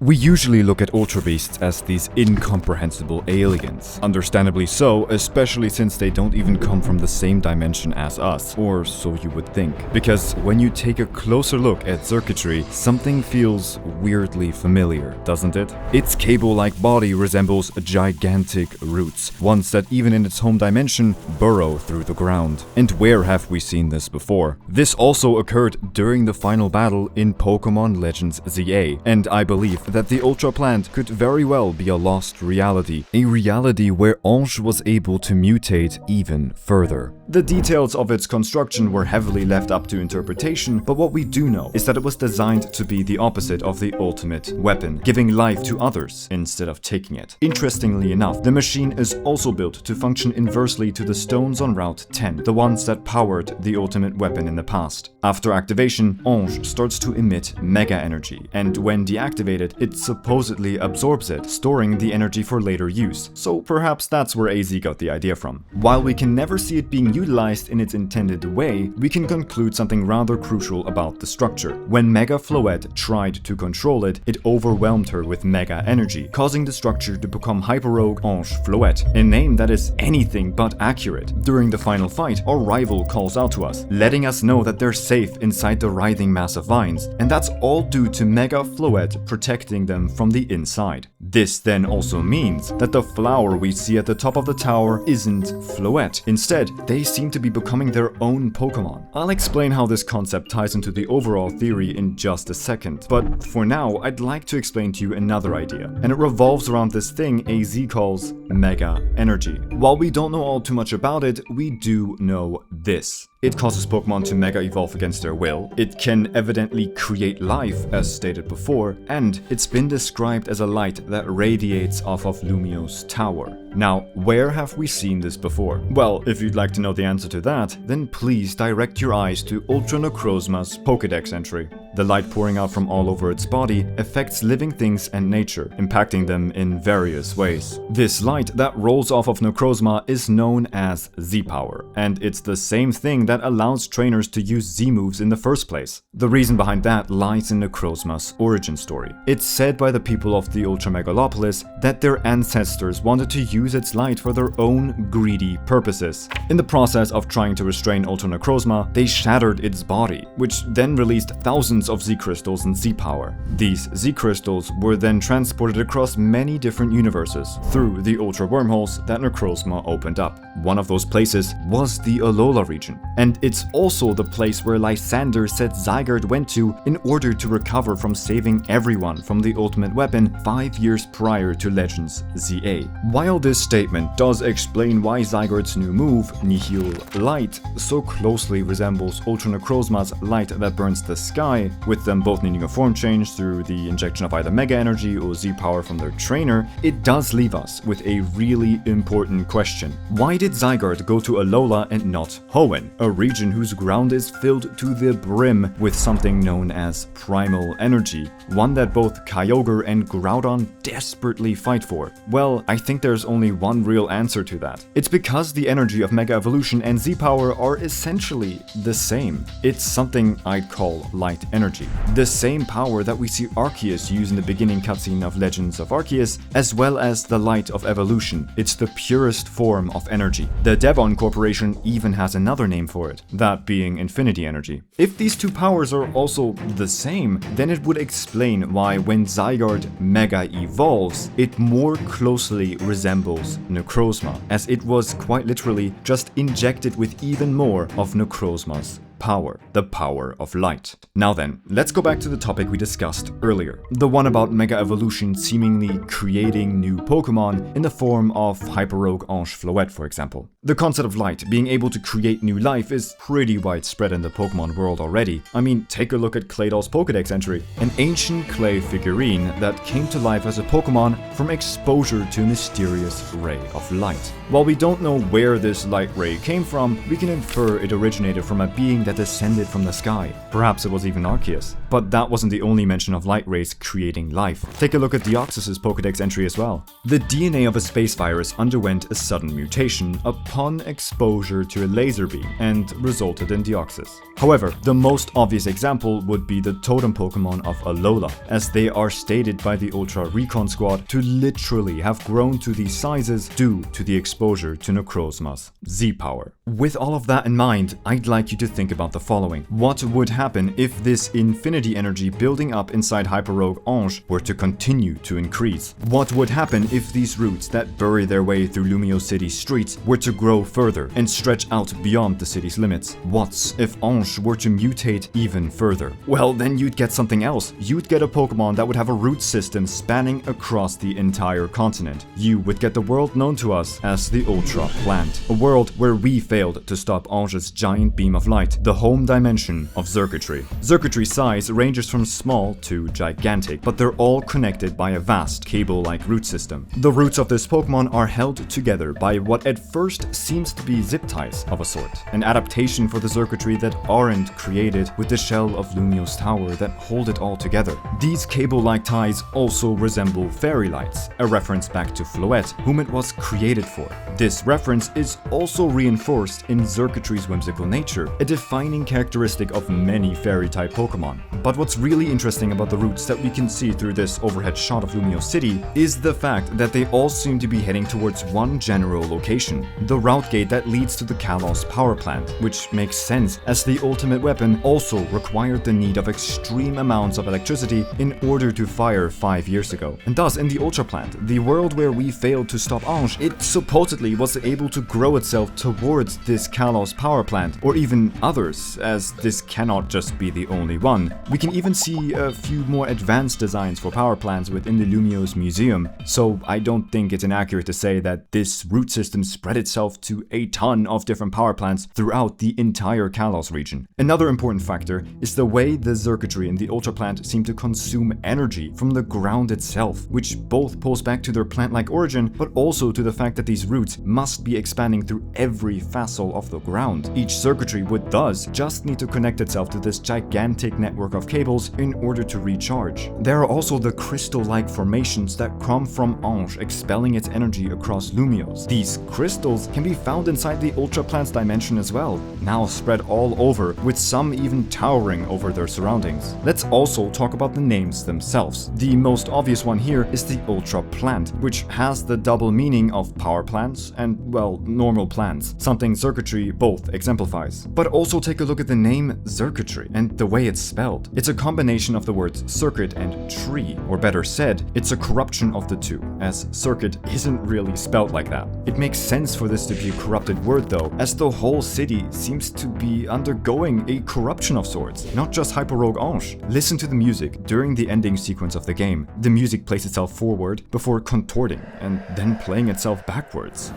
We usually look at Ultra Beasts as these incomprehensible aliens. Understandably so, especially since they don't even come from the same dimension as us, or so you would think. Because when you take a closer look at Xurkitree, something feels weirdly familiar, doesn't it? Its cable-like body resembles gigantic roots, ones that even in its home dimension burrow through the ground. And where have we seen this before? This also occurred during the final battle in Pokemon Legends ZA, and I believe that the Ultra plant could very well be a lost reality, a reality where Ange was able to mutate even further. The details of its construction were heavily left up to interpretation, but what we do know is that it was designed to be the opposite of the ultimate weapon, giving life to others instead of taking it. Interestingly enough, the machine is also built to function inversely to the stones on Route 10, the ones that powered the ultimate weapon in the past. After activation, Ange starts to emit mega energy, and when deactivated, it supposedly absorbs it, storing the energy for later use. So perhaps that's where AZ got the idea from. While we can never see it being utilized in its intended way, we can conclude something rather crucial about the structure. When Mega Floette tried to control it, it overwhelmed her with mega energy, causing the structure to become Hyperrogue Ange Floette, a name that is anything but accurate. During the final fight, our rival calls out to us, letting us know that they're safe inside the writhing mass of vines, and that's all due to Mega Floette protecting them from the inside. This then also means that the flower we see at the top of the tower isn't Floette. Instead, they seem to be becoming their own Pokemon. I'll explain how this concept ties into the overall theory in just a second, but for now, I'd like to explain to you another idea, and it revolves around this thing AZ calls Mega Energy. While we don't know all too much about it, we do know this. It causes Pokemon to Mega Evolve against their will, it can evidently create life as stated before, and it's been described as a light that radiates off of Lumiose Tower. Now, where have we seen this before? Well, if you'd like to know the answer to that, then please direct your eyes to Ultra Necrozma's Pokédex entry. The light pouring out from all over its body affects living things and nature, impacting them in various ways. This light that rolls off of Necrozma is known as Z-Power, and it's the same thing that allows trainers to use Z-moves in the first place. The reason behind that lies in Necrozma's origin story. It's said by the people of the Ultra Megalopolis that their ancestors wanted to use its light for their own greedy purposes. In the process of trying to restrain Ultra Necrozma, they shattered its body, which then released thousands of Z-crystals and Z-Power. These Z-crystals were then transported across many different universes through the Ultra wormholes that Necrozma opened up. One of those places was the Alola region, and it's also the place where Lysander said Zygarde went to in order to recover from saving everyone from the ultimate weapon 5 years prior to Legends ZA. While this statement does explain why Zygarde's new move, Nihil Light, so closely resembles Ultra Necrozma's light that burns the sky, with them both needing a form change through the injection of either Mega Energy or Z-Power from their trainer, it does leave us with a really important question. Why did Zygarde go to Alola and not Hoenn, a region whose ground is filled to the brim with something known as primal energy, one that both Kyogre and Groudon desperately fight for? Well, I think there's only one real answer to that. It's because the energy of Mega Evolution and Z-Power are essentially the same. It's something I'd call light energy. The same power that we see Arceus use in the beginning cutscene of Legends of Arceus, as well as the light of evolution. It's the purest form of energy. The Devon Corporation even has another name for it, that being Infinity Energy. If these two powers are also the same, then it would explain why when Zygarde Mega Evolves, it more closely resembles Necrozma, as it was quite literally just injected with even more of Necrozma's power, the power of light. Now then, let's go back to the topic we discussed earlier, the one about Mega Evolution seemingly creating new Pokemon in the form of Hyperrogue Ange Floette, for example. The concept of light being able to create new life is pretty widespread in the Pokemon world already. I mean, take a look at Kladol's Pokédex entry, an ancient clay figurine that came to life as a Pokemon from exposure to a mysterious ray of light. While we don't know where this light ray came from, we can infer it originated from a being that descended from the sky. Perhaps it was even Arceus. But that wasn't the only mention of light rays creating life. Take a look at Deoxys' Pokédex entry as well. The DNA of a space virus underwent a sudden mutation upon exposure to a laser beam and resulted in Deoxys. However, the most obvious example would be the totem Pokemon of Alola, as they are stated by the Ultra Recon Squad to literally have grown to these sizes due to the exposure to Necrozma's Z-Power. With all of that in mind, I'd like you to think about the following. What would happen if this infinity energy building up inside Hyperrogue Ange were to continue to increase? What would happen if these roots that bury their way through Lumiose City's streets were to grow further and stretch out beyond the city's limits? What if Ange were to mutate even further? Well, then you'd get something else. You'd get a Pokemon that would have a root system spanning across the entire continent. You would get the world known to us as the Ultra Plant, a world where we failed to stop Ange's giant beam of light, the home dimension of Xurkitree. Xurkitree's size ranges from small to gigantic, but they're all connected by a vast cable-like root system. The roots of this Pokemon are held together by what at first seems to be zip ties of a sort, an adaptation for the Xurkitree that aren't created with the shell of Lumiose Tower that hold it all together. These cable-like ties also resemble fairy lights, a reference back to Floette, whom it was created for. This reference is also reinforced in Xurkitree's whimsical nature, a defining characteristic of many fairy-type Pokemon. But what's really interesting about the roots that we can see through this overhead shot of Lumiose City is the fact that they all seem to be heading towards one general location, the route gate that leads to the Kalos power plant, which makes sense as the ultimate weapon also required the need of extreme amounts of electricity in order to fire 5 years ago. And thus, in the Ultra Plant, the world where we failed to stop Ange, it supposedly was able to grow itself towards this Kalos power plant, or even others, as this cannot just be the only one. We can even see a few more advanced designs for power plants within the Lumiose Museum, so I don't think it's inaccurate to say that this root system spread itself to a ton of different power plants throughout the entire Kalos region. Another important factor is the way the Xurkitree and the Ultra Plant seem to consume energy from the ground itself, which both pulls back to their plant-like origin, but also to the fact that these roots must be expanding through every facet of the ground. Each Xurkitree would thus just need to connect itself to this gigantic network of cables in order to recharge. There are also the crystal-like formations that come from Ange expelling its energy across Lumiose. These crystals can be found inside the Ultra Plant's dimension as well, now spread all over, with some even towering over their surroundings. Let's also talk about the names themselves. The most obvious one here is the Ultra Plant, which has the double meaning of power plants and, well, normal plants, something Xurkitree both exemplifies. But also take a look at the name Xurkitree and the way it's spelled. It's a combination of the words circuit and tree, or better said, it's a corruption of the two, as circuit isn't really spelled like that. It makes sense for this to be a corrupted word though, as the whole city seems to be undergoing a corruption of sorts, not just Hyperrogue Ange. Listen to the music during the ending sequence of the game. The music plays itself forward before contorting and then playing itself backwards.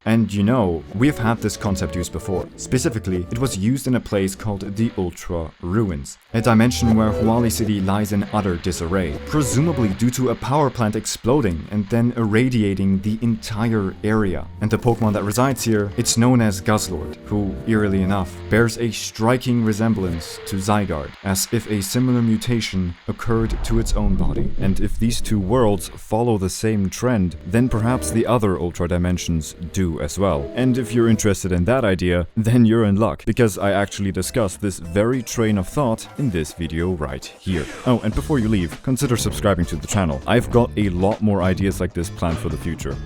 And you know, we've had this concept used before. Specifically, it was used in a place called the Ultra Ruins, a dimension where Huali City lies in utter disarray, presumably due to a power plant exploding and then irradiating the entire area. And the Pokemon that resides here, it's known as Guzzlord, who, eerily enough, bears a striking resemblance to Zygarde, as if a similar mutation occurred to its own body. And if these two worlds follow the same trend, then perhaps the other Ultra Dimensions do as well. And if you're interested in that idea, then you're in luck, because I actually discussed this very train of thought in this video right here. Oh, and before you leave, consider subscribing to the channel. I've got a lot more ideas like this planned for the future.